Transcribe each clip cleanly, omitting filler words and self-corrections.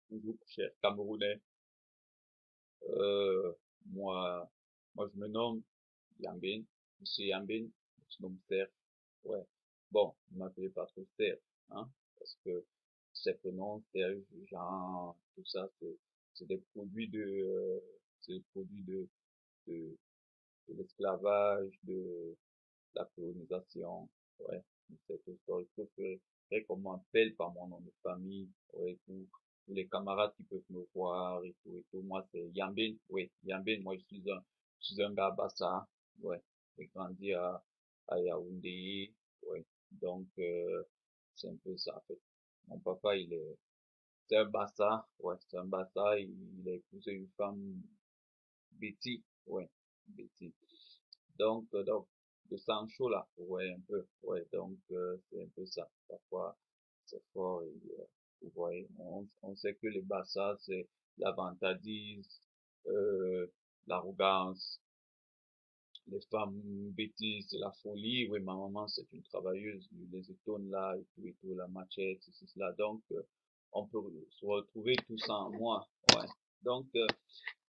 Bonjour, cher Camerounais. Euh, moi, moi, je me nomme Yambin. Monsieur Yambin, je nomme Serge. Ouais. Bon, ne m'appelez pas trop Serge, hein, parce que ces prénoms, Serge, Jean, tout ça, c'est des produits c'est des produits de, de l'esclavage, de la colonisation. Ouais. C'est tout ça. Il préférerais qu'on m'appelle par mon nom de famille. Ouais, pour les camarades qui peuvent me voir et tout et tout. Moi, c'est Yambin. Oui, Yambin. Moi, je suis un gars Bassa. Ouais. J'ai grandi à Yaoundé. Ouais. Donc, c'est un peu ça, en fait. Mon papa, c'est un Bassa. Ouais, c'est un Bassa. Il a épousé une femme Betty. Ouais. Betty. Donc, de sang chaud là, ouais, un peu, ouais, donc, c'est un peu ça. Parfois, c'est fort et, vous voyez, on sait que les Bassa, c'est la vantardise, l'arrogance, les femmes bêtises, c'est la folie. Oui, ma maman, c'est une travailleuse, les étonnes là, et tout, la machette, ceci, cela. Donc, on peut se retrouver tout ça en moi, ouais. Donc,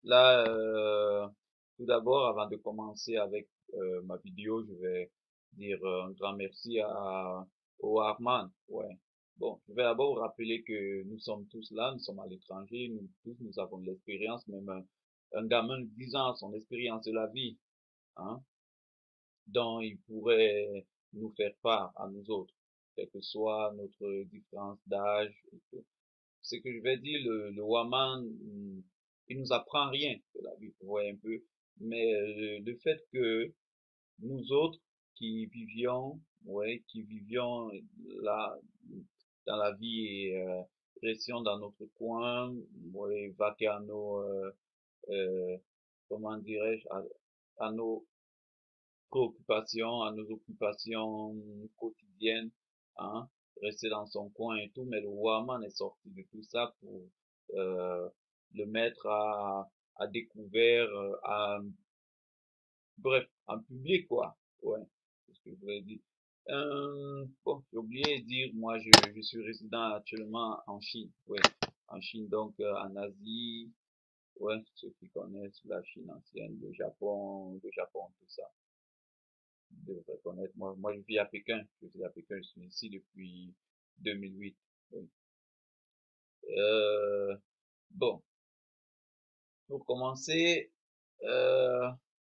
là, tout d'abord, avant de commencer avec ma vidéo, je vais dire un grand merci au Arman. Ouais. Bon, je vais d'abord rappeler que nous sommes tous là, nous sommes à l'étranger, nous tous, nous avons de l'expérience, même un gamin de 10 ans a son expérience de la vie, hein, dont il pourrait nous faire part à nous autres, quelle que soit notre différence d'âge et tout. Ce que je vais dire, le Waman, il nous apprend rien de la vie, vous voyez un peu, mais le fait que nous autres qui vivions, ouais, qui vivions là, dans la vie et restions dans notre coin, ouais, vaquer à nos, euh, comment dirais-je, à nos préoccupations, à nos occupations quotidiennes, hein, rester dans son coin et tout, mais le Waman est sorti de tout ça pour euh, le mettre à découvert, bref, en public, quoi. Ouais, c'est ce que je voulais dire. Bon, j'ai oublié de dire, moi, je suis résident actuellement en Chine, ouais, en Chine, donc en Asie, ouais, ceux qui connaissent la Chine ancienne, le Japon, tout ça. Je devrais connaître. Moi, je vis à Pékin. Je vis à Pékin. Je suis ici depuis 2008. Oui. Euh, bon, pour commencer, euh,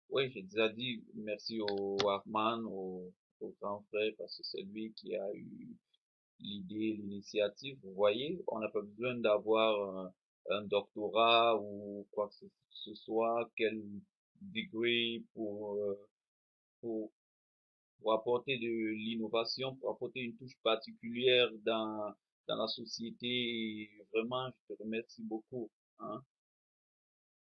oui, j'ai déjà dit merci au Warman, au grand frère, parce que c'est lui qui a eu l'idée, l'initiative. Vous voyez, on n'a pas besoin d'avoir un doctorat ou quoi que ce soit, quel degré pour pour apporter de l'innovation, pour apporter une touche particulière dans la société. Et vraiment, je te remercie beaucoup, hein.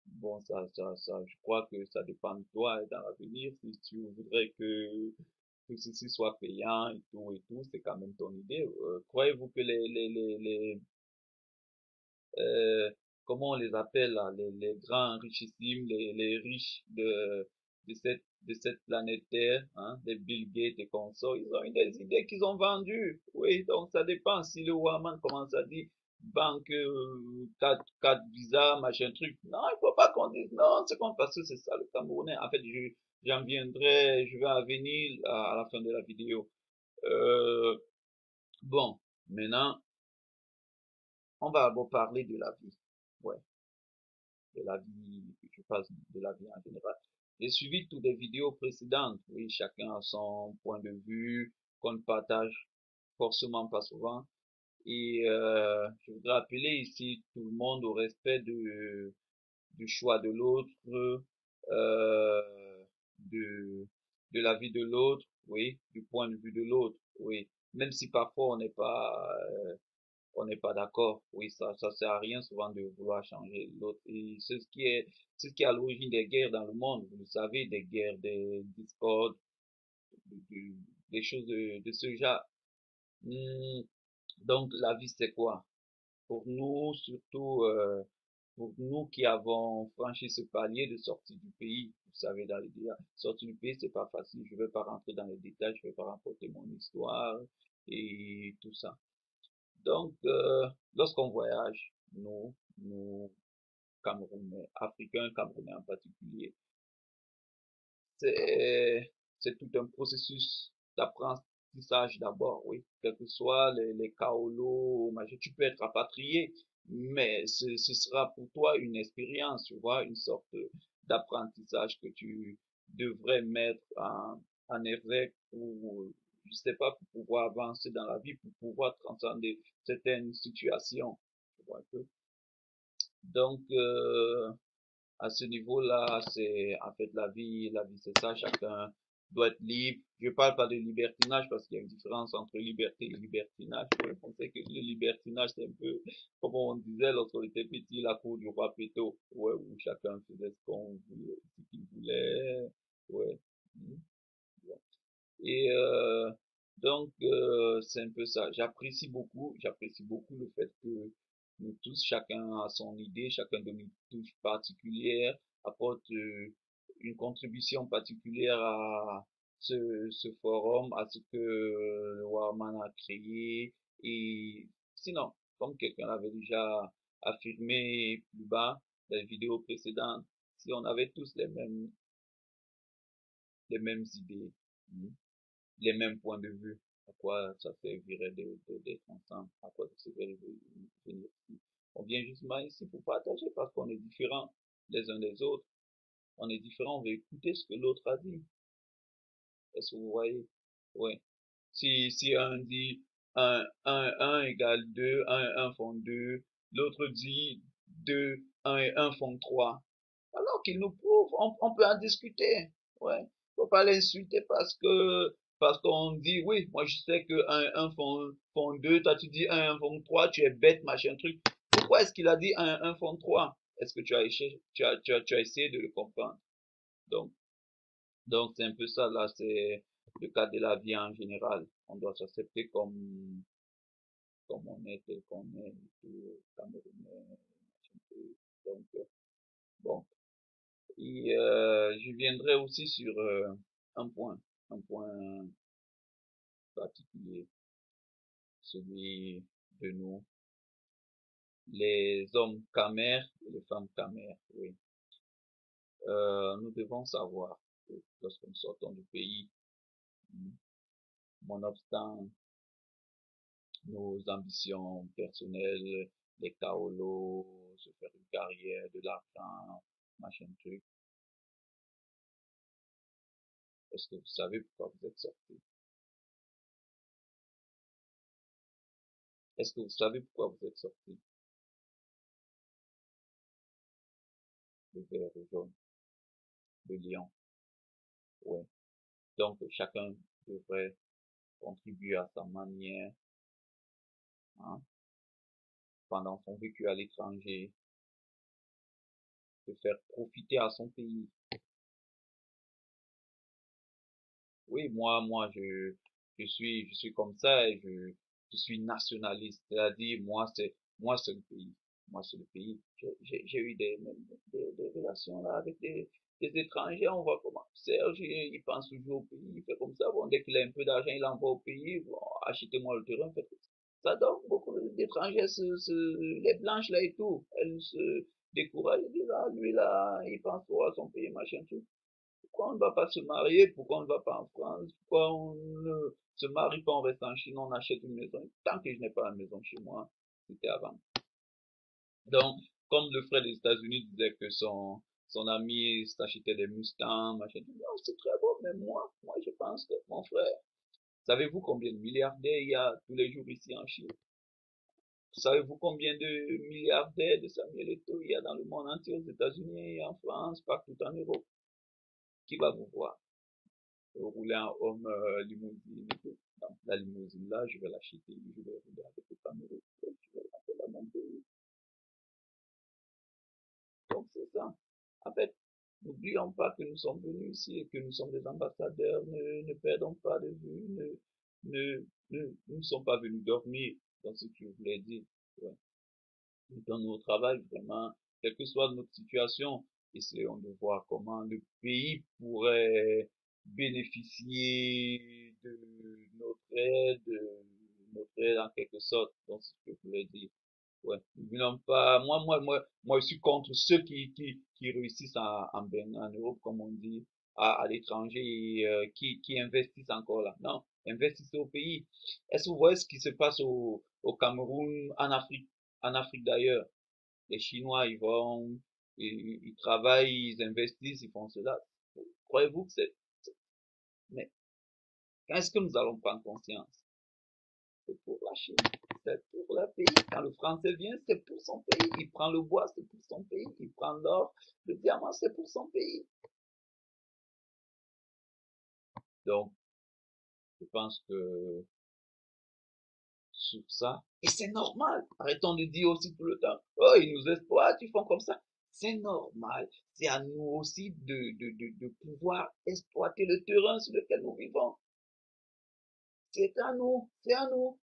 Bon, je crois que ça dépend de toi dans l'avenir. Si tu voudrais que ceci soit payant et tout, c'est quand même ton idée. Croyez-vous que euh, comment on les appelle là, les grands richissimes, les riches de cette planète Terre, hein, les Bill Gates et consorts, ils ont eu des idées qu'ils ont vendues. Oui, donc ça dépend si le Waman commence à dire banque, 4 visa, machin truc. Non, il faut pas qu'on dise non, c'est qu'on parce que c'est ça le Camerounais. En fait, j'en viendrai, je vais en venir à la fin de la vidéo. Euh, bon, maintenant, on va d'abord parler de la vie. Ouais, de la vie, je passe de la vie en général. J'ai suivi toutes les vidéos précédentes. Oui, chacun a son point de vue qu'on ne partage forcément pas souvent. Et je voudrais appeler ici tout le monde au respect du choix de l'autre, de, de la vie de l'autre, oui, du point de vue de l'autre, oui. Même si parfois on n'est pas d'accord. Oui, ça sert à rien souvent de vouloir changer l'autre. Et c'est ce qui est à l'origine des guerres dans le monde. Vous le savez, des guerres, des discordes, des choses de ce genre. Hmm, donc, la vie, c'est quoi? Pour nous, surtout, pour nous qui avons franchi ce palier de sortie du pays, vous savez, dans les détails, sortir du pays, c'est pas facile. Je vais pas rentrer dans les détails, je vais pas rapporter mon histoire et tout ça. Donc, lorsqu'on voyage, nous, Camerounais, Africains, Camerounais en particulier, c'est, c'est tout un processus d'apprentissage d'abord, oui. Quel que soit les kaolos, tu peux être rapatrié, mais ce sera pour toi une expérience, tu vois, une sorte d'apprentissage que tu devrais mettre en évêque pour, je sais pas, pour pouvoir avancer dans la vie, pour pouvoir transcender certaines situations, tu vois un peu. Donc, à ce niveau-là, c'est en fait la vie c'est ça, chacun doit être libre. Je parle pas de libertinage parce qu'il y a une différence entre liberté et libertinage. On sait que le libertinage, c'est un peu, comme on disait lorsqu'on était petit, la cour du roi Péto, ouais, où chacun faisait ce qu'on voulait, ce qu'il voulait, ouais. Mhm. Et donc, c'est un peu ça. J'apprécie beaucoup le fait que nous tous, chacun a son idée, chacun de nous touche particulière, apporte une contribution particulière à ce forum, à ce que le Warman a créé. Et sinon, comme quelqu'un l'avait déjà affirmé plus bas dans les vidéos précédentes, si on avait tous les mêmes idées, hmm, les mêmes points de vue. À quoi ça servirait d'être ensemble? À quoi ça servirait de venir ici? On vient justement ici pour partager parce qu'on est différents les uns des autres. On est différents, on veut écouter ce que l'autre a dit. Est-ce que vous voyez? Ouais. Si un dit un égale 2, un font 2, l'autre dit 2, un et un font 3. Alors qu'il nous prouve, on peut en discuter. Ouais. Faut pas l'insulter parce qu'on dit oui, moi je sais que un font 2, toi tu dis un font 3, tu es bête, machin truc. Pourquoi est-ce qu'il a dit un font 3? Est-ce que tu as essayé de le comprendre? Donc, donc c'est un peu ça là, c'est le cas de la vie en général. On doit s'accepter comme on est, tel qu'on est, tout Camerounais, machin truc. Donc, bon. Et je viendrai aussi sur un point particulier, celui de nous, les hommes camers et les femmes camers, oui. Nous devons savoir que lorsque nous sortons du pays, hmm, nonobstant nos ambitions personnelles, les kaolos, se faire une carrière, de l'argent, machin truc, est-ce que vous savez pourquoi vous êtes sortis? Est-ce que vous savez pourquoi vous êtes sortis? Le vert, le jaune, le lion, ouais. Donc, chacun devrait contribuer à sa manière, hein, pendant son vécu à l'étranger, de faire profiter à son pays. Oui, je suis comme ça et je suis nationaliste. C'est-à-dire, moi, c'est le pays. Moi, c'est le pays. J'ai eu des relations là avec des étrangers. On voit comment Serge, il pense toujours au pays. Il fait comme ça. Bon, dès qu'il a un peu d'argent, il envoie au pays. Bon, achetez-moi le terrain. Faites ça. Donc, beaucoup d'étrangers, les blanches là et tout, elles se découragent. Elles disent, ah, lui là, il pense trop à son pays, machin, tout. Pourquoi on ne va pas se marier? Pourquoi on ne va pas en France? Pourquoi on ne se marie pas, on reste en Chine, on achète une maison? Tant que je n'ai pas la maison chez moi, c'était avant. Donc, comme le frère des États-Unis disait que son ami s'achetait des Mustangs, machin, non, c'est très beau, mais moi, je pense que mon frère, savez-vous combien de milliardaires il y a tous les jours ici en Chine? Savez-vous combien de milliardaires de Samuel Eto'o il y a dans le monde entier, aux États-Unis, en France, partout en Europe? Qui va vous voir? Rouler en homme limousine et tout. Donc, la limousine là, je vais l'acheter, je vais regarder tout en Europe, je vais l'appeler à mon pays. Donc c'est ça. En fait, n'oublions pas que nous sommes venus ici et que nous sommes des ambassadeurs, ne perdons pas de vue, nous ne sommes pas venus dormir dans ce que je voulais dire. Ouais. Dans notre travail, vraiment, quelle que soit notre situation, essayons de voir comment le pays pourrait bénéficier de notre aide, notre aide en quelque sorte. Donc, c'est ce que je voulais dire. Ouais. Nous voulons pas, moi, je suis contre ceux qui réussissent en Europe, comme on dit, à l'étranger, et qui investissent encore là. Non, investissez au pays. Est-ce que vous voyez ce qui se passe au Cameroun, en Afrique d'ailleurs? Les Chinois, ils vont, ils travaillent, ils investissent, ils font cela. Croyez-vous que mais quand est-ce que nous allons prendre conscience? C'est pour la Chine, c'est pour le pays. Quand le Français vient, c'est pour son pays. Il prend le bois, c'est pour son pays. Il prend l'or, le diamant, c'est pour son pays. Donc, je pense que sur ça, et c'est normal. Arrêtons de dire aussi tout le temps, oh, ils nous exploitent, ils font comme ça. C'est normal. C'est à nous aussi de pouvoir exploiter le terrain sur lequel nous vivons. C'est à nous, c'est à nous.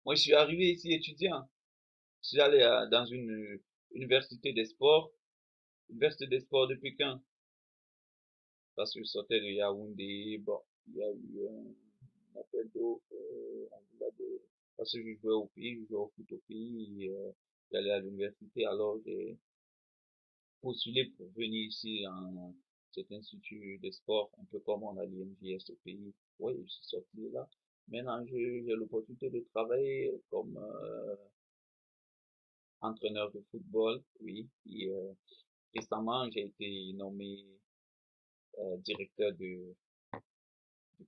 Moi, je suis arrivé ici étudiant. Je suis allé dans une université des sports, université des sports de Pékin, parce que je sortais de Yaoundé. Bon, il y a eu un appel d'offres, parce que je jouais au pays, je jouais au foot au pays, j'allais à l'université, alors j'ai postulé pour venir ici dans cet institut de sport, un peu comme on a l'IMJS au pays. Oui, je suis sorti de là. Maintenant, j'ai l'opportunité de travailler comme entraîneur de football, oui. Et, récemment, j'ai été nommé directeur du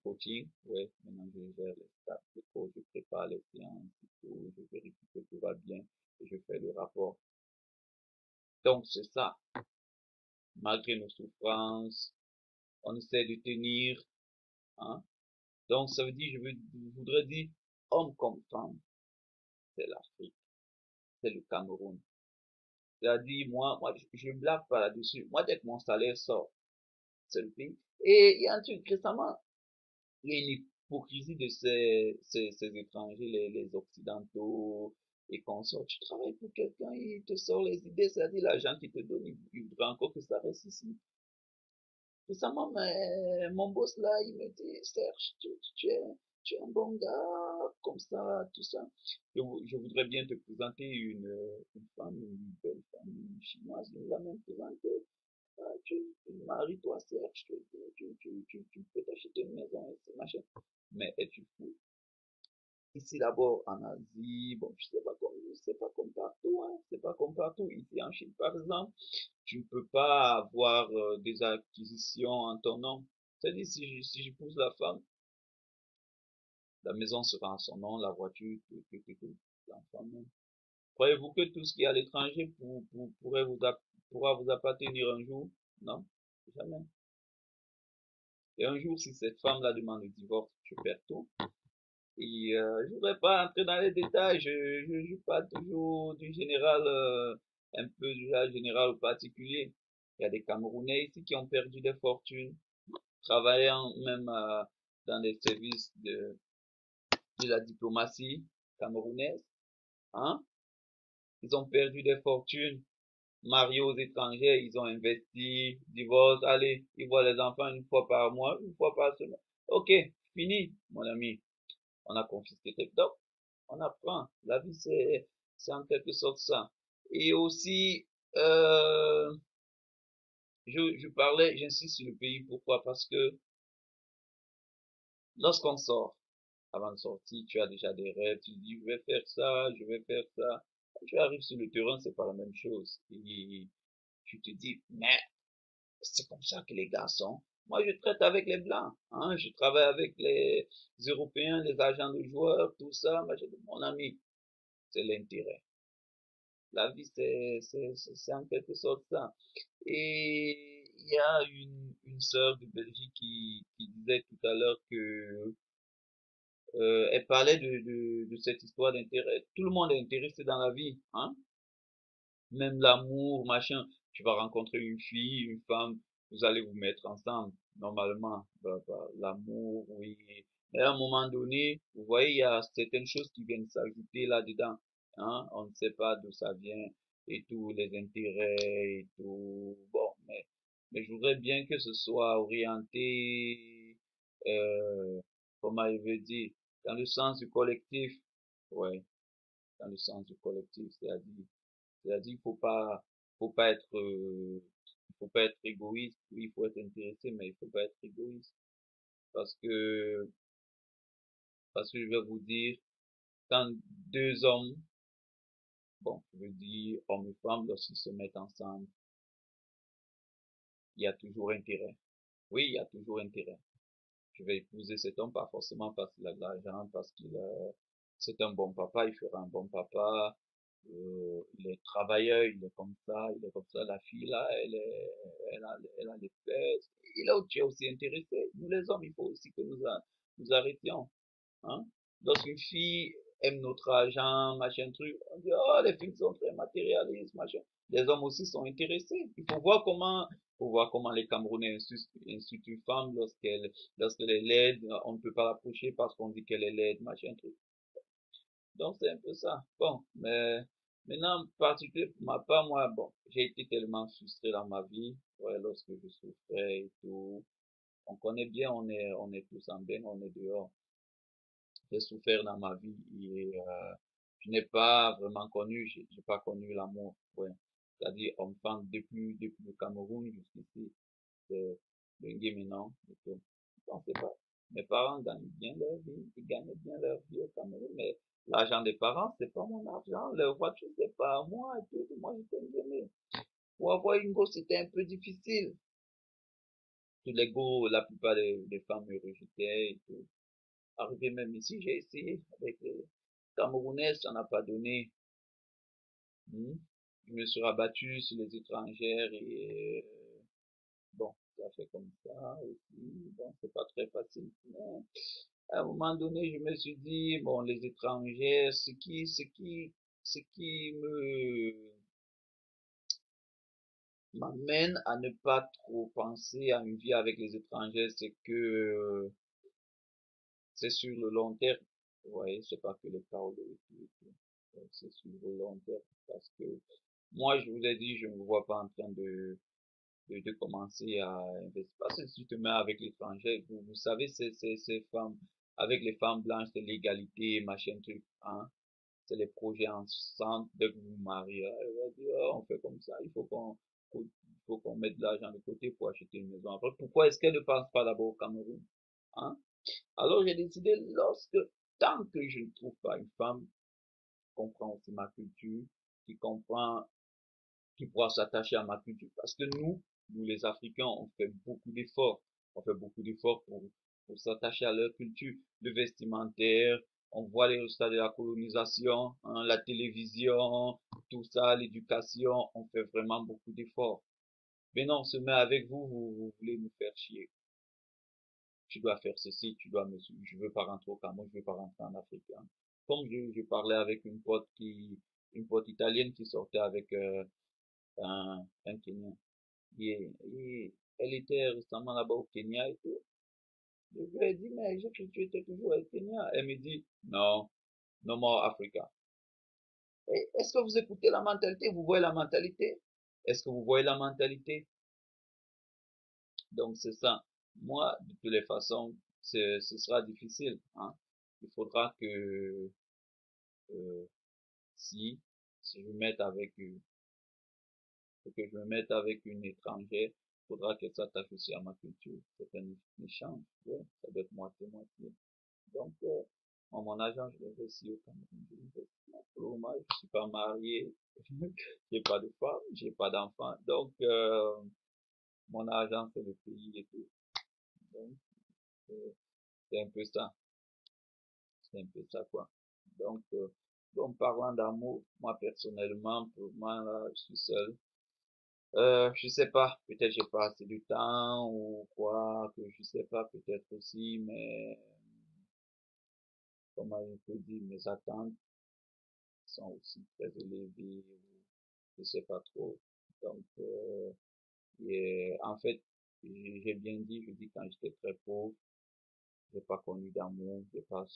coaching. Oui, maintenant je gère les staffs de coach, je prépare les séances, et tout, je vérifie que tout va bien et je fais le rapport. Donc c'est ça. Malgré nos souffrances, on essaie de tenir, hein. Donc ça veut dire, je voudrais dire, homme comme femme, c'est l'Afrique, c'est le Cameroun. C'est-à-dire, moi, je blague pas là-dessus. Moi, dès que mon salaire sort, c'est le pays. Et il y a un truc récemment, il y a une hypocrisie de ces étrangers, les occidentaux et consorts. Tu travailles pour quelqu'un, il te sort les idées, c'est-à-dire l'argent qu'il te donne, il voudrait encore que ça reste ici. Récemment, mon boss là, il me dit, Serge, tu es un bon gars, comme ça, tout ça. Je voudrais bien te présenter une femme, une belle femme, une chinoise, il me l'a même présentée. Ah, tu maries-toi, Serge, tu peux t'acheter une maison et ce machin. Mais es-tu fou? Ici, d'abord, en Asie, bon, je sais pas comme partout, hein, c'est pas comme partout. Ici, en Chine, par exemple, tu ne peux pas avoir des acquisitions en ton nom. C'est-à-dire, si je pousse la femme, la maison sera en son nom, la voiture, tout, l'enfant même. Croyez-vous que tout ce qui est à l'étranger pourra vous appartenir un jour? Non, jamais. Et un jour, si cette femme-là demande le divorce, je perds tout. Et je voudrais pas entrer dans les détails, je parle toujours du général, un peu du général au particulier. Il y a des Camerounais ici qui ont perdu des fortunes, travaillant même dans les services de la diplomatie camerounaise. Hein? Ils ont perdu des fortunes, mariés aux étrangers, ils ont investi, divorce, allez, ils voient les enfants une fois par mois, une fois par semaine. Ok, fini, mon ami. On a confisqué tes donc on apprend. La vie, c'est en quelque sorte ça. Et aussi, je parlais, j'insiste sur le pays, pourquoi? Parce que lorsqu'on sort, avant de sortir, tu as déjà des rêves, tu dis, je vais faire ça, je vais faire ça. Quand tu arrives sur le terrain, c'est pas la même chose. Et tu te dis, mais c'est comme ça que les gars sont. Moi, je traite avec les blancs, hein, je travaille avec les Européens, les agents de joueurs, tout ça. Mais mon ami, c'est l'intérêt. La vie, c'est en quelque sorte ça. Et il y a une sœur de Belgique qui disait tout à l'heure que elle parlait de cette histoire d'intérêt. Tout le monde est intéressé dans la vie, hein? Même l'amour, machin. Tu vas rencontrer une fille, une femme, vous allez vous mettre ensemble, normalement. L'amour, oui. Mais à un moment donné, vous voyez, il y a certaines choses qui viennent s'ajouter là-dedans, hein? On ne sait pas d'où ça vient et tout, les intérêts et tout. Bon, mais je voudrais bien que ce soit orienté, comment je veux dire, dans le sens du collectif, ouais, dans le sens du collectif, c'est-à-dire, faut pas être, il faut pas être égoïste. Oui, il faut être intéressé, mais il faut pas être égoïste. Parce que, parce que je vais vous dire, quand deux hommes, bon, je veux dire hommes et femmes, lorsqu'ils se mettent ensemble, il y a toujours intérêt. Oui, il y a toujours intérêt. Je vais épouser cet homme, pas forcément parce qu'il a de l'argent, parce c'est un bon papa, il fera un bon papa, il est travailleur, il est comme ça, la fille là, elle a les fesses, il a tu es aussi intéressé. Nous les hommes, il faut aussi que nous arrêtions, hein. Lorsqu'une fille aime notre argent, machin truc, on dit, oh, les filles sont très matérialistes, machin. Les hommes aussi sont intéressés. Faut voir comment les Camerounais insultent une femme lorsqu'elle est laide, on ne peut pas l'approcher parce qu'on dit qu'elle est laide, machin truc. Donc c'est un peu ça. Bon, mais maintenant, particulier pour ma part, moi, bon, j'ai été tellement frustré dans ma vie, ouais, lorsque je souffrais et tout. On connaît bien, on est tous en bain, on est dehors. J'ai souffert dans ma vie et je n'ai pas vraiment connu, j'ai pas connu l'amour, ouais. C'est-à-dire, enfant, depuis le Cameroun jusqu'ici, c'est le maintenant et tout. Je sais pas. Mes parents gagnent bien leur vie, ils gagnent bien leur vie au Cameroun, mais l'argent des parents, c'est pas mon argent, leur voiture, c'est pas à moi et tout. Moi, j'étais bien. Pour avoir une gosse, c'était un peu difficile. Tous les go, la plupart des femmes me rejetaient et tout. Arrivé même ici, j'ai essayé avec les Camerounais, ça n'a pas donné. Hmm. Je me suis rabattu sur les étrangères et bon, ça fait comme ça aussi. Bon, c'est pas très facile. Mais à un moment donné, je me suis dit, bon, les étrangères, ce qui m'amène à ne pas trop penser à une vie avec les étrangers, c'est que c'est sur le long terme. Vous voyez, c'est pas que les paroles et tout. C'est sur le long terme. Parce que moi, je vous ai dit, je ne me vois pas en train de commencer à investir. Parce que si tu te mets avec l'étranger, vous savez, ces femmes, avec les femmes blanches, c'est l'égalité, machin truc, hein. C'est les projets ensemble. Dès que vous vous mariez, elle va dire, oh, on fait comme ça, il faut qu'on mette de l'argent de côté pour acheter une maison. Après, pourquoi est-ce qu'elle ne pense pas d'abord au Cameroun, hein? Alors j'ai décidé, tant que je ne trouve pas une femme qui comprend aussi ma culture, qui comprend, qui pourra s'attacher à ma culture, parce que nous les Africains, on fait beaucoup d'efforts, on fait beaucoup d'efforts pour s'attacher à leur culture, le vestimentaire, on voit les résultats de la colonisation, hein, la télévision, tout ça, l'éducation, on fait vraiment beaucoup d'efforts. Mais non, on se met avec vous voulez nous faire chier. Tu dois faire ceci, tu dois me suivre. Je veux pas rentrer au Cameroun, je veux pas rentrer en Afrique, hein. Comme je parlais avec une pote italienne qui sortait avec un Kenyan. Elle était récemment là-bas au Kenya et tout. Je lui ai dit, mais j'ai cru que tu étais toujours au Kenya. Elle me dit, non, no more Africa. Est-ce que vous écoutez la mentalité? Vous voyez la mentalité? Est-ce que vous voyez la mentalité? Donc c'est ça. Moi, de toutes les façons, ce sera difficile, hein. Il faudra que euh, si, si je me mette avec une, que je me mette avec une étrangère, il faudra qu'elle s'attache aussi à ma culture. C'est un échange, ouais, ça doit être moitié-moitié. Donc, moi, mon agent, je l'investis au Cameroun. Je l'investis. Pour le moment, je suis pas marié, j'ai pas de femme, j'ai pas d'enfant. Donc, mon agent, c'est le pays et tout. Donc, euh, c'est un peu ça. C'est un peu ça, quoi. Donc, parlant d'amour, moi, personnellement, pour moi, là, je suis seul. Je sais pas, peut-être j'ai pas assez de temps ou quoi, que je sais pas, peut-être aussi, mais comment je peux dire, mes attentes sont aussi très élevées, ou je sais pas trop. Donc, en fait, j'ai bien dit, je dis quand j'étais très pauvre, j'ai pas connu d'amour, j'ai pas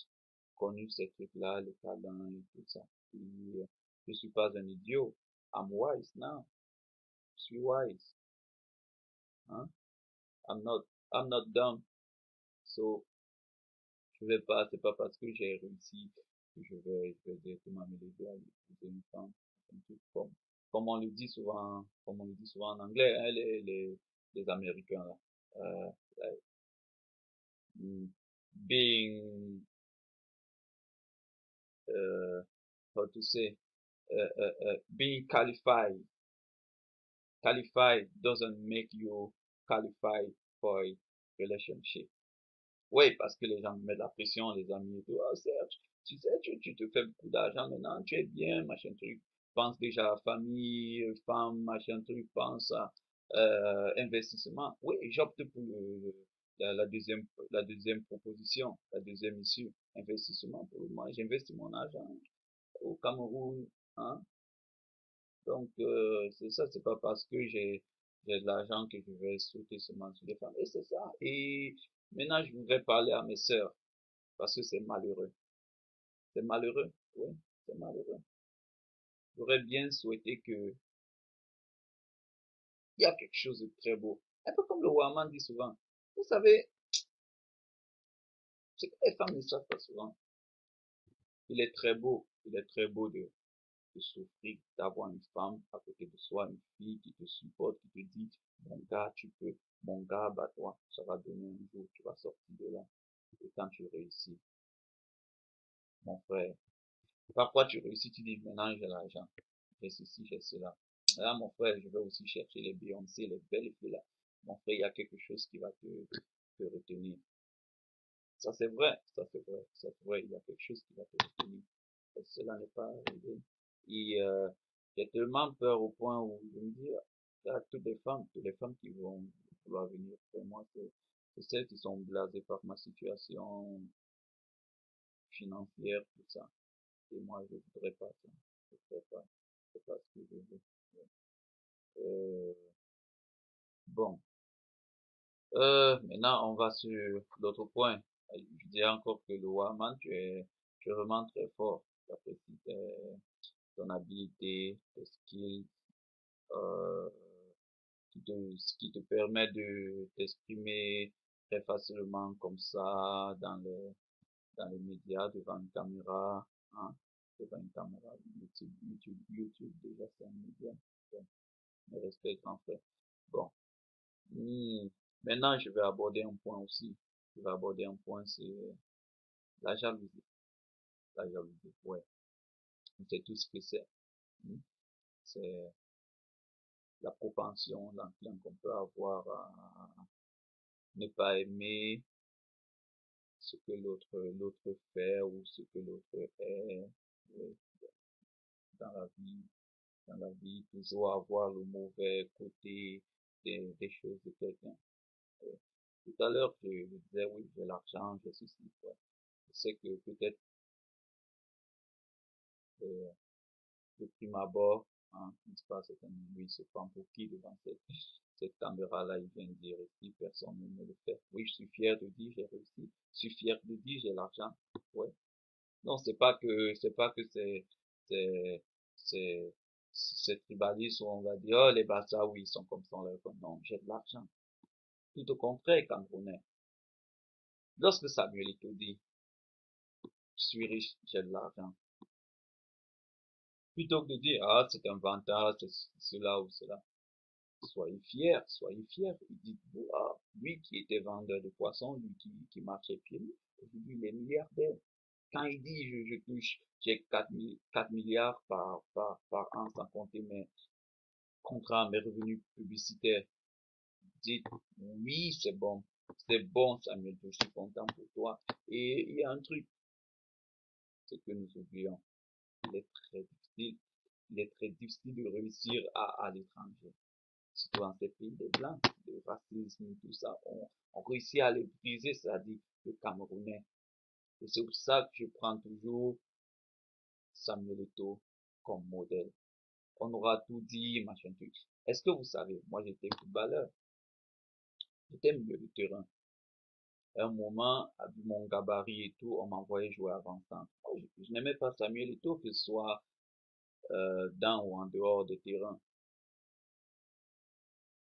connu ces trucs-là, le talent et tout ça. Puis, je suis pas un idiot. I'm wise now. Je suis wise, hein. I'm not, I'm not dumb. So, Je vais pas, c'est pas parce que j'ai réussi que je vais directement me lever à épouser une femme. Un truc comme comme on le dit souvent en anglais, hein, les Américains, là. Like, mm, being, how to say, being qualified doesn't make you qualified for a relationship. Oui, parce que les gens me mettent la pression, les amis et tout. Ah, Serge, tu sais, tu te fais beaucoup d'argent maintenant, tu es bien, machin truc. Pense déjà à famille, femme, machin truc, pense à investissement. Oui, j'opte pour la deuxième proposition, la deuxième issue, investissement. Pour moi, j'investis mon argent au Cameroun, hein. Donc, c'est ça, c'est pas parce que j'ai de l'argent que je vais sauter seulement sur les femmes. Et c'est ça. Et maintenant, je voudrais parler à mes sœurs, parce que c'est malheureux. C'est malheureux, oui, c'est malheureux. J'aurais bien souhaité que, il y a quelque chose de très beau. Un peu comme le Waman dit souvent. Vous savez, c'est que les femmes ne savent pas souvent. Il est très beau de souffrir, d'avoir une femme à côté de soi, une fille qui te supporte, qui te dit, mon gars, tu peux, mon gars, toi, ça va donner un jour, tu vas sortir de là. Et quand tu réussis, mon frère, parfois tu réussis, tu dis, maintenant j'ai l'argent, j'ai ceci, j'ai cela. Là, mon frère, je vais aussi chercher les Beyoncé, les belles filles là. Mon frère, il y a quelque chose qui va te retenir. Ça c'est vrai, ça c'est vrai, ça c'est vrai, il y a quelque chose qui va te retenir. Et cela n'est pas arrivé. Et j'ai tellement peur au point où je me dis, là, toutes les femmes qui vont vouloir venir pour moi, c'est celles qui sont blasées par ma situation financière, tout ça. Et moi, je voudrais pas ça. Je voudrais pas. C'est pas ce que je veux. Euh, bon. Maintenant, on va sur l'autre point. Je dirais encore que le Waman, tu es vraiment très fort. J'apprécie ton habilité, tes skills, euh, ce qui te permet de t'exprimer très facilement comme ça dans les médias, devant une caméra, hein, devant une caméra, YouTube déjà c'est un média. Donc, me respect grand frère. Bon. Hmm. Maintenant, je vais aborder un point aussi. Je vais aborder un point, c'est la jalousie. La jalousie, ouais. C'est tout ce que c'est. Hmm. C'est la propension, l'enclin qu'on peut avoir à ne pas aimer ce que l'autre fait ou ce que l'autre est. Oui, dans la vie, toujours avoir le mauvais côté des choses de quelqu'un. Oui. Tout à l'heure, je disais, oui, j'ai l'argent, j'ai ceci, ouais. Je sais que peut-être, euh, de prime abord, hein, n'est-ce pas, c'est un lui se prend pour qui devant cette caméra-là, il vient de dire, si personne ne me le fait. Oui, je suis fier de dire, j'ai réussi. Je suis fier de dire, j'ai l'argent. Ouais. Non, c'est pas que c'est, c'est, c'est tribaliste où on va dire, oh, les Barça, oui, ils sont comme ça, là. Non, j'ai de l'argent. Tout au contraire, Camerounais. Lorsque Samuel Eto'o dit, je suis riche, j'ai de l'argent. Plutôt que de dire, ah, c'est un vantage, c'est cela ou cela. Soyez fiers, soyez fiers. Il dit, ah, lui qui était vendeur de poissons, lui qui marchait pieds nus, aujourd'hui il est milliardaire. Quand il dit, je touche, j'ai 4 milliards par an, sans compter mes contrats, mes revenus publicitaires, dites, oui, c'est bon, Samuel, je suis content pour toi. Et il y a un truc, c'est que nous oublions, il est très difficile, il est très difficile de réussir à l'étranger. Surtout dans ces pays des blancs, le racisme, tout ça, on réussit à les briser, c'est-à-dire le Camerounais. Et c'est pour ça que je prends toujours Samuel Eto'o comme modèle. On aura tout dit, machin truc. Est-ce que vous savez, moi j'étais footballeur, j'étais milieu de terrain. À un moment, vu mon gabarit et tout, on m'envoyait jouer avant-centre. Je n'aimais pas Samuel Eto'o, que ce soit dans ou en dehors des terrains.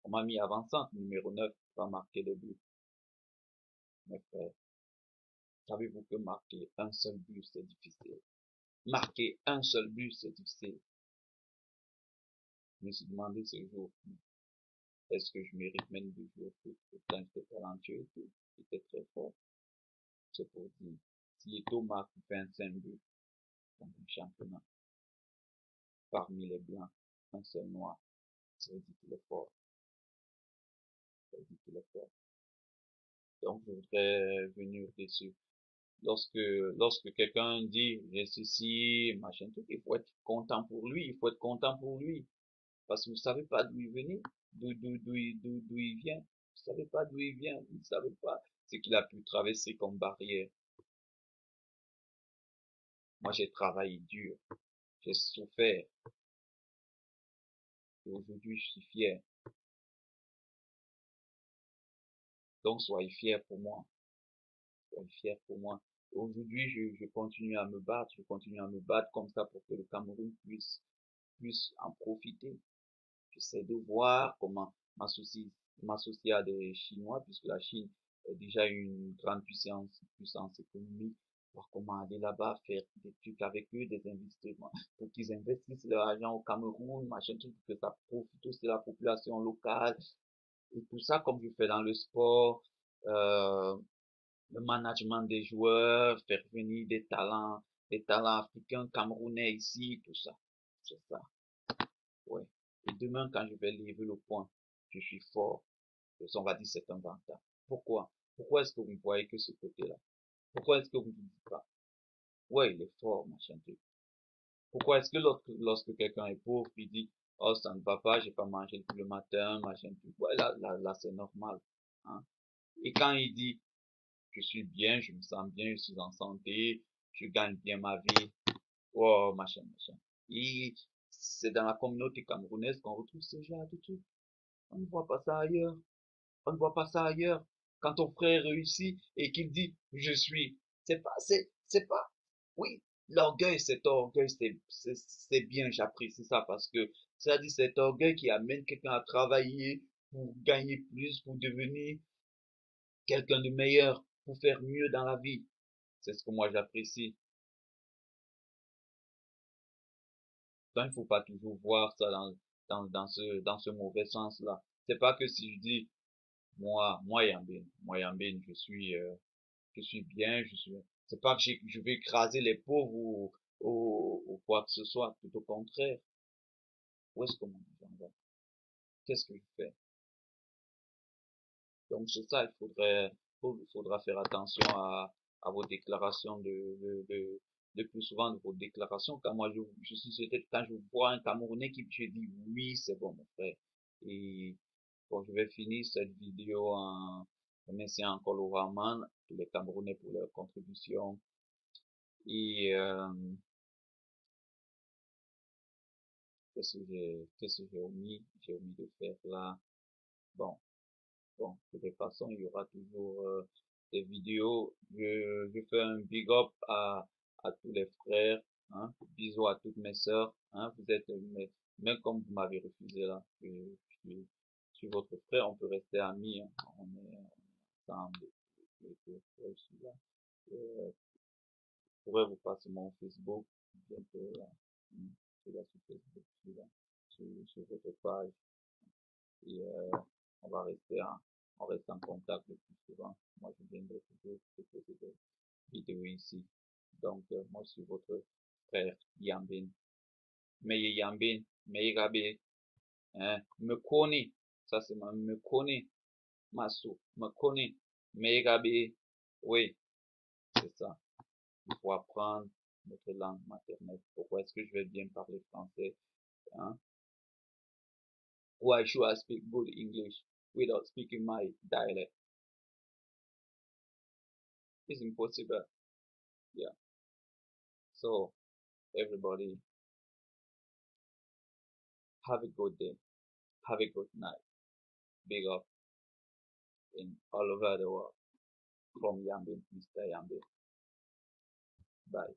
On m'a mis avant-centre, numéro 9, pour marquer les buts. Mes frères, Savez-vous que marquer un seul but, c'est difficile? Marquer un seul but, c'est difficile. Je me suis demandé ce jour, est-ce que je mérite même du jour tout plein de talentueux et tout. J'étais très fort. C'est pour dire, si Eto'o marque 25 buts dans un championnat, parmi les blancs, un seul noir, ça veut dire qu'il est fort. Ça veut dire qu'il est fort. Donc, je voudrais venir dessus. Lorsque quelqu'un dit, j'ai ceci, machin truc, il faut être content pour lui, il faut être content pour lui. Parce que vous savez pas d'où il venait, d'où il vient. Vous savez pas d'où il vient, vous ne savez pas ce qu'il a pu traverser comme barrière. Moi, j'ai travaillé dur, j'ai souffert, et aujourd'hui, je suis fier. Donc, soyez fiers pour moi, soyez fiers pour moi. Aujourd'hui, je continue à me battre, je continue à me battre comme ça pour que le Cameroun puisse en profiter. J'essaie de voir comment m'associer à des Chinois, puisque la Chine est déjà une grande puissance économique, voir comment aller là-bas, faire des trucs avec eux, des investissements, pour qu'ils investissent leur argent au Cameroun, machin truc, que ça profite aussi de la population locale, et tout ça comme je fais dans le sport, euh, le management des joueurs, faire venir des talents africains, camerounais ici, tout ça. C'est ça. Ouais. Et demain, quand je vais lever le point, je suis fort. On va dire c'est un vantard. Pourquoi? Pourquoi est-ce que vous ne voyez que ce côté-là? Pourquoi est-ce que vous ne dites pas? Ouais, il est fort, machin truc. Pourquoi est-ce que lorsque quelqu'un est pauvre, il dit, oh, ça ne va pas, j'ai pas mangé depuis le matin, machin truc. Ouais, là, c'est normal. Hein? Et quand il dit, je suis bien, je me sens bien, je suis en santé, je gagne bien ma vie, oh, machin, machin. Et c'est dans la communauté camerounaise qu'on retrouve ce genre de trucs. On ne voit pas ça ailleurs. On ne voit pas ça ailleurs. Quand ton frère réussit et qu'il dit je suis, c'est pas, oui, l'orgueil, cet orgueil, c'est bien, j'apprécie ça parce que ça dit cet orgueil qui amène quelqu'un à travailler pour gagner plus, pour devenir quelqu'un de meilleur, pour faire mieux dans la vie. C'est ce que moi j'apprécie. Donc, il ne faut pas toujours voir ça dans ce mauvais sens-là. C'est pas que si je dis moi Yambin, je suis bien, c'est pas que je vais écraser les pauvres ou quoi que ce soit, tout au contraire. Où est-ce que mon argent va? Qu'est-ce que je fais? Donc c'est ça, il faudra faire attention à vos déclarations de plus souvent de vos déclarations. Quand moi je suis peut-être quand je vois un Camerounais qui je dis oui, c'est bon mon frère. Et bon, je vais finir cette vidéo en remerciant encore Laura Mann, tous les Camerounais pour leur contribution. Et qu'est-ce que j'ai omis? J'ai omis de faire là. Bon, bon, de toute façon, il y aura toujours des vidéos. Je fais un big up à tous les frères. Hein. Bisous à toutes mes sœurs. Hein. Vous êtes, même comme vous m'avez refusé là, je suis votre frère, on peut rester amis. Hein. On est ensemble. Je suis là. Je pourrais vous passer mon Facebook bientôt là. Je suis là sur Facebook, je suis là sur votre page. Et on va on reste en contact le plus souvent. Moi, je viendrai toujours proposer des vidéos ici. Donc, moi, je suis votre frère Yambin. Mais Yambin, mais Gabi, hein, me connaît. Ça, c'est me connaît. Massou, me connaît. Mais Gabi, oui, c'est ça. Il faut apprendre notre langue maternelle. Pourquoi est-ce que je vais bien parler français? Hein? Why should I speak good English without speaking my dialect? It's impossible. Yeah. So everybody have a good day. Have a good night. Big up in all over the world from Yambin, Mr. Yambin. Bye.